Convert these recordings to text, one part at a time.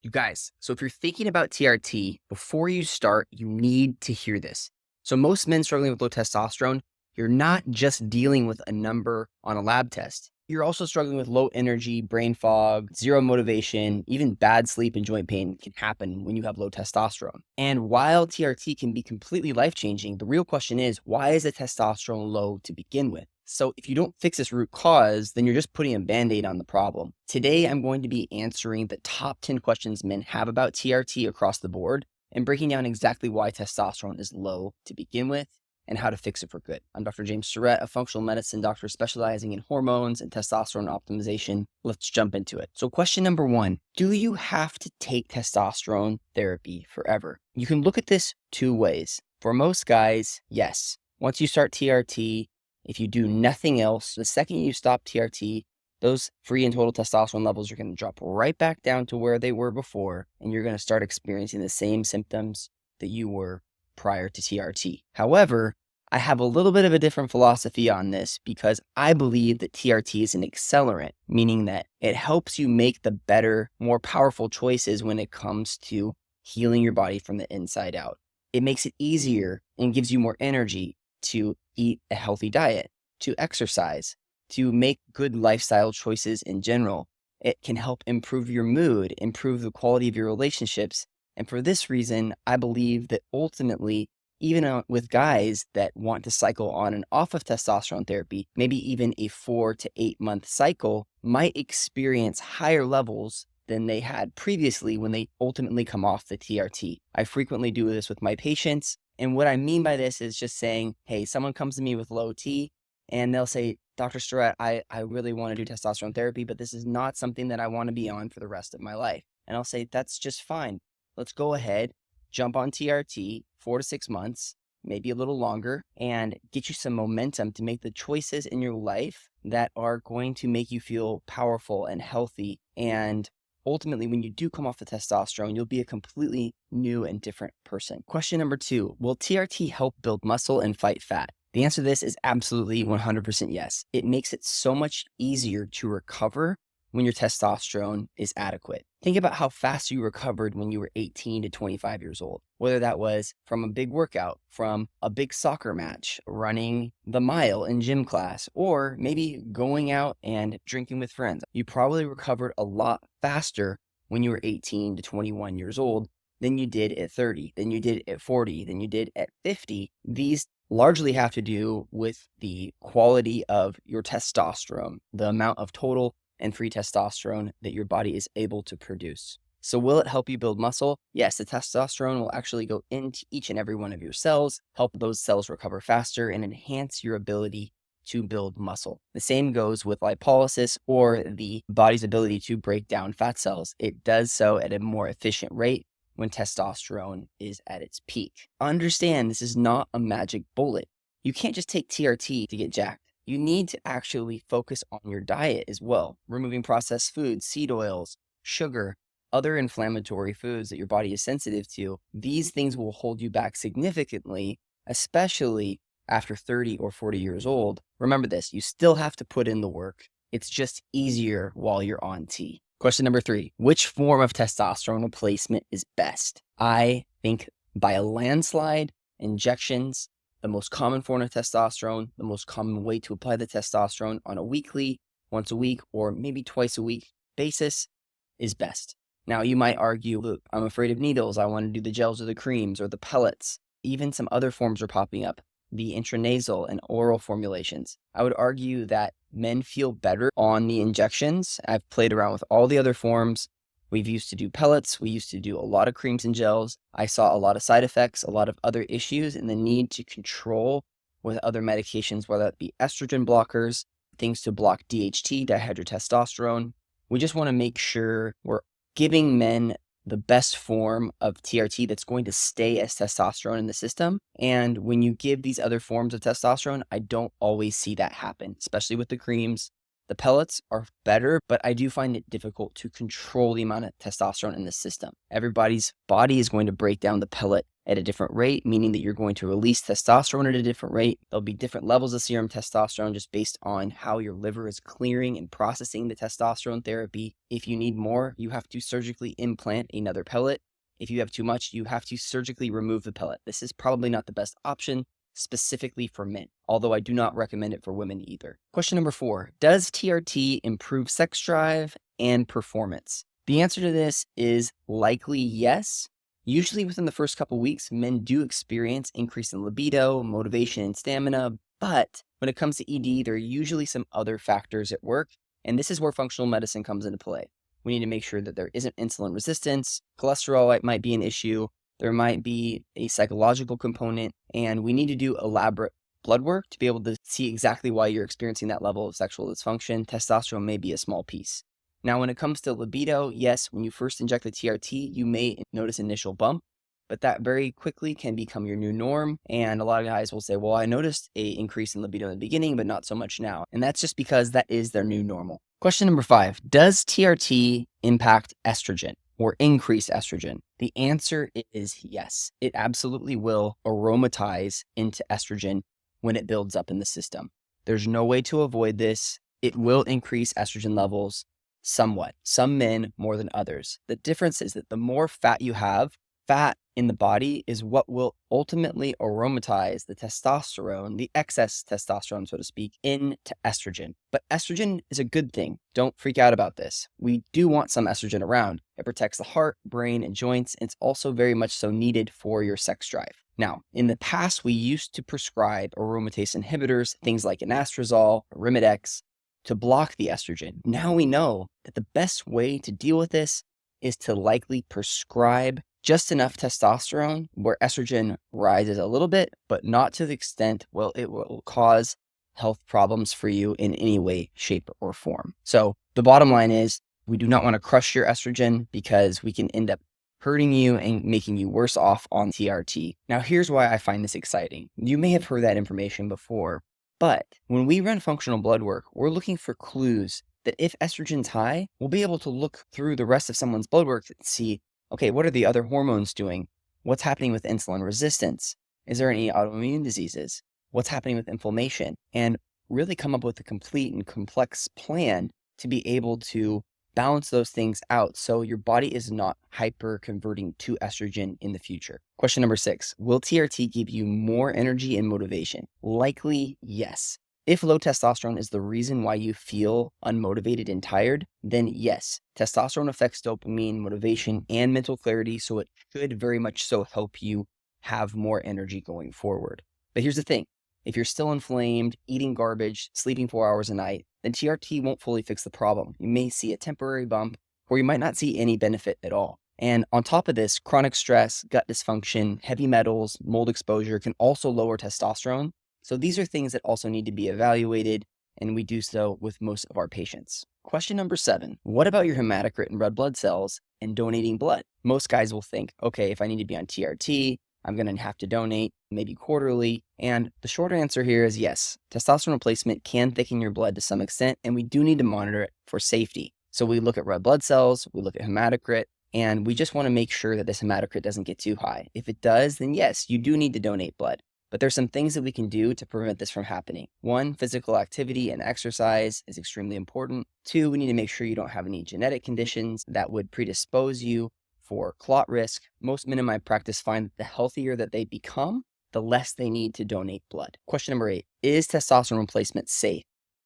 You guys, so if you're thinking about TRT, before you start, you need to hear this. So most men struggling with low testosterone, you're not just dealing with a number on a lab test. You're also struggling with low energy, brain fog, zero motivation, even bad sleep and joint pain can happen when you have low testosterone. And while TRT can be completely life-changing, the real question is, why is the testosterone low to begin with? So if you don't fix this root cause, then you're just putting a Band-Aid on the problem. Today, I'm going to be answering the top 10 questions men have about TRT across the board and breaking down exactly why testosterone is low to begin with and how to fix it for good. I'm Dr. James Stirrett, a functional medicine doctor specializing in hormones and testosterone optimization. Let's jump into it. So question number 1, do you have to take testosterone therapy forever? You can look at this 2 ways. For most guys, yes. Once you start TRT, if you do nothing else, the second you stop TRT, those free and total testosterone levels are going to drop right back down to where they were before, and you're going to start experiencing the same symptoms that you were prior to TRT. However, I have a little bit of a different philosophy on this because I believe that TRT is an accelerant, meaning that it helps you make the better, more powerful choices when it comes to healing your body from the inside out. It makes it easier and gives you more energy to eat a healthy diet, to exercise, to make good lifestyle choices in general. It can help improve your mood, improve the quality of your relationships. And for this reason, I believe that ultimately, even with guys that want to cycle on and off of testosterone therapy, maybe even a 4 to 8 month cycle, might experience higher levels than they had previously when they ultimately come off the TRT. I frequently do this with my patients. And what I mean by this is just saying, hey, someone comes to me with low T and they'll say, Dr. Stirrett, I really want to do testosterone therapy, but this is not something that I want to be on for the rest of my life. And I'll say, that's just fine. Let's go ahead, jump on TRT 4 to 6 months, maybe a little longer, and get you some momentum to make the choices in your life that are going to make you feel powerful and healthy. And ultimately, when you do come off the testosterone, you'll be a completely new and different person. Question number 2, will TRT help build muscle and fight fat? The answer to this is absolutely 100% yes. It makes it so much easier to recover when your testosterone is adequate. Think about how fast you recovered when you were 18 to 25 years old, whether that was from a big workout, from a big soccer match, running the mile in gym class, or maybe going out and drinking with friends. You probably recovered a lot faster when you were 18 to 21 years old than you did at 30, than you did at 40, than you did at 50. These largely have to do with the quality of your testosterone, the amount of total and free testosterone that your body is able to produce. So will it help you build muscle? Yes, the testosterone will actually go into each and every one of your cells, help those cells recover faster, and enhance your ability to build muscle. The same goes with lipolysis or the body's ability to break down fat cells. It does so at a more efficient rate when testosterone is at its peak. Understand, this is not a magic bullet. You can't just take TRT to get jacked. You need to actually focus on your diet as well, removing processed foods, seed oils, sugar, other inflammatory foods that your body is sensitive to. These things will hold you back significantly, especially after 30 or 40 years old. Remember this, you still have to put in the work. It's just easier while you're on T. Question number 3, which form of testosterone replacement is best? I think by a landslide, injections, the most common form of testosterone, the most common way to apply the testosterone on a weekly, once a week, or maybe twice a week basis is best. Now, you might argue, look, I'm afraid of needles. I want to do the gels or the creams or the pellets. Even some other forms are popping up, the intranasal and oral formulations. I would argue that men feel better on the injections. I've played around with all the other forms. We've used to do pellets. We used to do a lot of creams and gels. I saw a lot of side effects, a lot of other issues, and the need to control with other medications, whether it be estrogen blockers, things to block DHT, dihydrotestosterone. We just want to make sure we're giving men the best form of TRT that's going to stay as testosterone in the system. And when you give these other forms of testosterone, I don't always see that happen, especially with the creams. The pellets are better, but I do find it difficult to control the amount of testosterone in the system. Everybody's body is going to break down the pellet at a different rate, meaning that you're going to release testosterone at a different rate. There'll be different levels of serum testosterone just based on how your liver is clearing and processing the testosterone therapy. If you need more, you have to surgically implant another pellet. If you have too much, you have to surgically remove the pellet. This is probably not the best option specifically for men, although I do not recommend it for women either. Question number 4, does TRT improve sex drive and performance? The answer to this is likely yes. Usually within the first couple weeks, men do experience increase in libido, motivation, and stamina, but when it comes to ED, there are usually some other factors at work, and this is where functional medicine comes into play. We need to make sure that there isn't insulin resistance, cholesterol might be an issue, there might be a psychological component, and we need to do elaborate blood work to be able to see exactly why you're experiencing that level of sexual dysfunction. Testosterone may be a small piece. Now, when it comes to libido, yes, when you first inject the TRT, you may notice an initial bump, but that very quickly can become your new norm. And a lot of guys will say, well, I noticed an increase in libido in the beginning, but not so much now. And that's just because that is their new normal. Question number 5, does TRT impact estrogen or increase estrogen? The answer is yes. It absolutely will aromatize into estrogen when it builds up in the system. There's no way to avoid this. It will increase estrogen levels somewhat. Some men more than others. The difference is that the more fat you have, fat in the body is what will ultimately aromatize the testosterone, the excess testosterone, so to speak, into estrogen. But estrogen is a good thing. Don't freak out about this. We do want some estrogen around. It protects the heart, brain, and joints. And it's also very much so needed for your sex drive. Now, in the past, we used to prescribe aromatase inhibitors, things like anastrozole, Arimidex, to block the estrogen. Now we know that the best way to deal with this is to likely prescribe just enough testosterone where estrogen rises a little bit, but not to the extent, well, it will cause health problems for you in any way, shape, or form. So the bottom line is we do not want to crush your estrogen because we can end up hurting you and making you worse off on TRT. Now, here's why I find this exciting. You may have heard that information before, but when we run functional blood work, we're looking for clues that if estrogen's high, we'll be able to look through the rest of someone's blood work and see, okay, what are the other hormones doing? What's happening with insulin resistance? Is there any autoimmune diseases? What's happening with inflammation? And really come up with a complete and complex plan to be able to balance those things out so your body is not hyper converting to estrogen in the future. Question number 6, will TRT give you more energy and motivation? Likely, yes. If low testosterone is the reason why you feel unmotivated and tired, then yes, testosterone affects dopamine, motivation, and mental clarity, so it should very much so help you have more energy going forward. But here's the thing. If you're still inflamed, eating garbage, sleeping 4 hours a night, then TRT won't fully fix the problem. You may see a temporary bump, or you might not see any benefit at all. And on top of this, chronic stress, gut dysfunction, heavy metals, mold exposure can also lower testosterone. So these are things that also need to be evaluated, and we do so with most of our patients. Question number 7, what about your hematocrit and red blood cells and donating blood? Most guys will think, okay, if I need to be on TRT, I'm going to have to donate maybe quarterly. And the short answer here is yes. Testosterone replacement can thicken your blood to some extent, and we do need to monitor it for safety. So we look at red blood cells, we look at hematocrit, and we just want to make sure that this hematocrit doesn't get too high. If it does, then yes, you do need to donate blood. But there's some things that we can do to prevent this from happening. 1, physical activity and exercise is extremely important. 2, we need to make sure you don't have any genetic conditions that would predispose you for clot risk. Most men in my practice find that the healthier that they become, the less they need to donate blood. Question number 8, is testosterone replacement safe?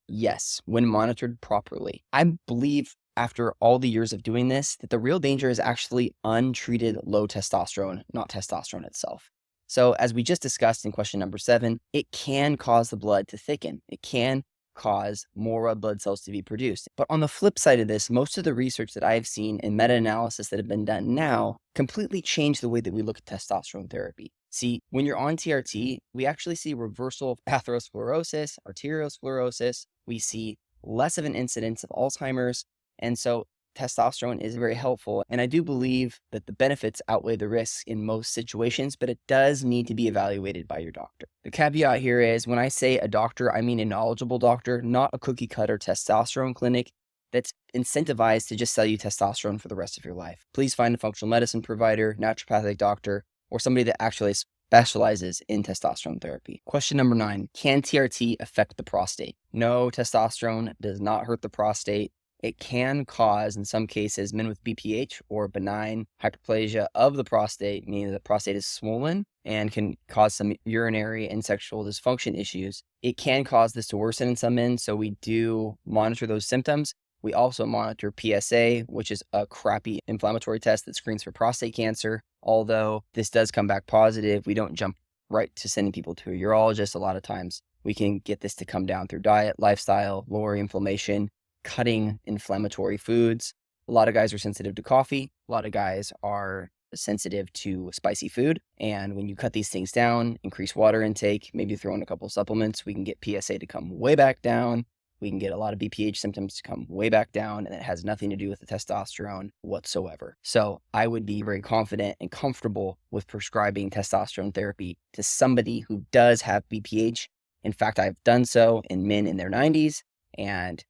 Yes, when monitored properly. I believe after all the years of doing this, that the real danger is actually untreated low testosterone, not testosterone itself. So as we just discussed in question number 7, it can cause the blood to thicken. It can cause more red blood cells to be produced. But on the flip side of this, most of the research that I've seen in meta-analysis that have been done now completely change the way that we look at testosterone therapy. See, when you're on TRT, we actually see reversal of atherosclerosis, arteriosclerosis. We see less of an incidence of Alzheimer's. And so testosterone is very helpful. And I do believe that the benefits outweigh the risks in most situations, but it does need to be evaluated by your doctor. The caveat here is when I say a doctor, I mean a knowledgeable doctor, not a cookie cutter testosterone clinic that's incentivized to just sell you testosterone for the rest of your life. Please find a functional medicine provider, naturopathic doctor, or somebody that actually specializes in testosterone therapy. Question number 9, can TRT affect the prostate? No, testosterone does not hurt the prostate. It can cause, in some cases, men with BPH or benign hyperplasia of the prostate, meaning the prostate is swollen and can cause some urinary and sexual dysfunction issues. It can cause this to worsen in some men, so we do monitor those symptoms. We also monitor PSA, which is a crappy inflammatory test that screens for prostate cancer. Although this does come back positive, we don't jump right to sending people to a urologist. A lot of times we can get this to come down through diet, lifestyle, lower inflammation, cutting inflammatory foods. A lot of guys are sensitive to coffee. A lot of guys are sensitive to spicy food. And when you cut these things down, increase water intake, maybe throw in a couple of supplements, we can get PSA to come way back down. We can get a lot of BPH symptoms to come way back down, and it has nothing to do with the testosterone whatsoever. So I would be very confident and comfortable with prescribing testosterone therapy to somebody who does have BPH. In fact, I've done so in men in their 90s, and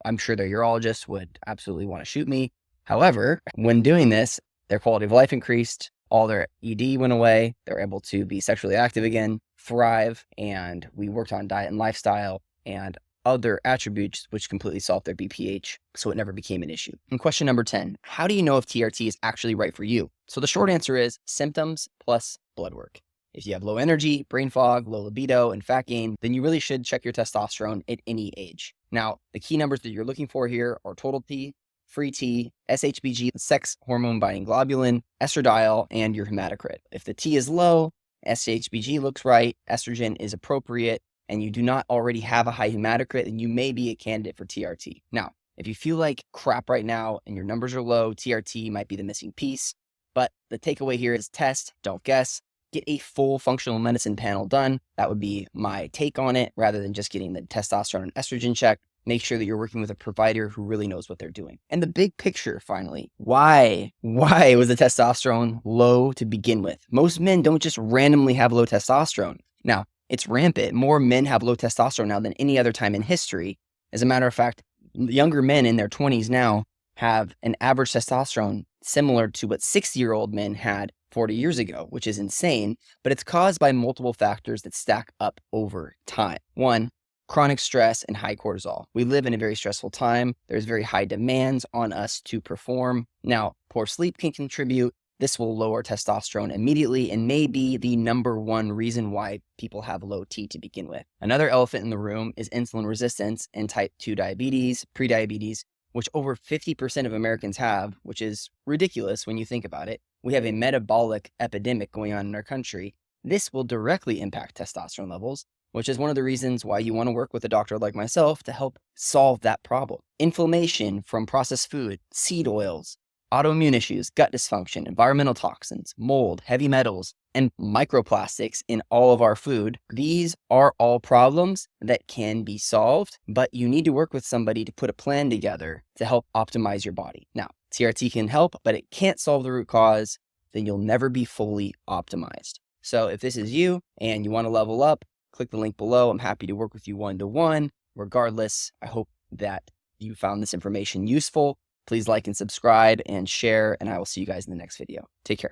I'm sure their urologist would absolutely want to shoot me. However, when doing this, their quality of life increased, all their ED went away, they're able to be sexually active again, thrive, and we worked on diet and lifestyle and other attributes which completely solved their BPH, so it never became an issue. And question number 10, how do you know if TRT is actually right for you? So the short answer is symptoms plus blood work. If you have low energy, brain fog, low libido, and fat gain, then you really should check your testosterone at any age. Now, the key numbers that you're looking for here are total T, free T, SHBG, sex hormone binding globulin, estradiol, and your hematocrit. If the T is low, SHBG looks right, estrogen is appropriate, and you do not already have a high hematocrit, then you may be a candidate for TRT. Now, if you feel like crap right now and your numbers are low, TRT might be the missing piece. But the takeaway here is test, don't guess. Get a full functional medicine panel done. That would be my take on it, rather than just getting the testosterone and estrogen check. Make sure that you're working with a provider who really knows what they're doing. And the big picture, finally, why was the testosterone low to begin with? Most men don't just randomly have low testosterone. Now, it's rampant. More men have low testosterone now than any other time in history. As a matter of fact, younger men in their 20s now have an average testosterone similar to what 60-year-old men had 40 years ago, which is insane, but it's caused by multiple factors that stack up over time. 1, chronic stress and high cortisol. We live in a very stressful time. There's very high demands on us to perform. Now, poor sleep can contribute. This will lower testosterone immediately and may be the number one reason why people have low T to begin with. Another elephant in the room is insulin resistance and type 2 diabetes, prediabetes, which over 50% of Americans have, which is ridiculous when you think about it. We have a metabolic epidemic going on in our country. This will directly impact testosterone levels, which is one of the reasons why you want to work with a doctor like myself to help solve that problem. Inflammation from processed food, seed oils, autoimmune issues, gut dysfunction, environmental toxins, mold, heavy metals, and microplastics in all of our food. These are all problems that can be solved, but you need to work with somebody to put a plan together to help optimize your body. Now, TRT can help, but it can't solve the root cause, then you'll never be fully optimized. So if this is you and you want to level up, click the link below. I'm happy to work with you one-to-one. Regardless, I hope that you found this information useful. Please like and subscribe and share, and I will see you guys in the next video. Take care.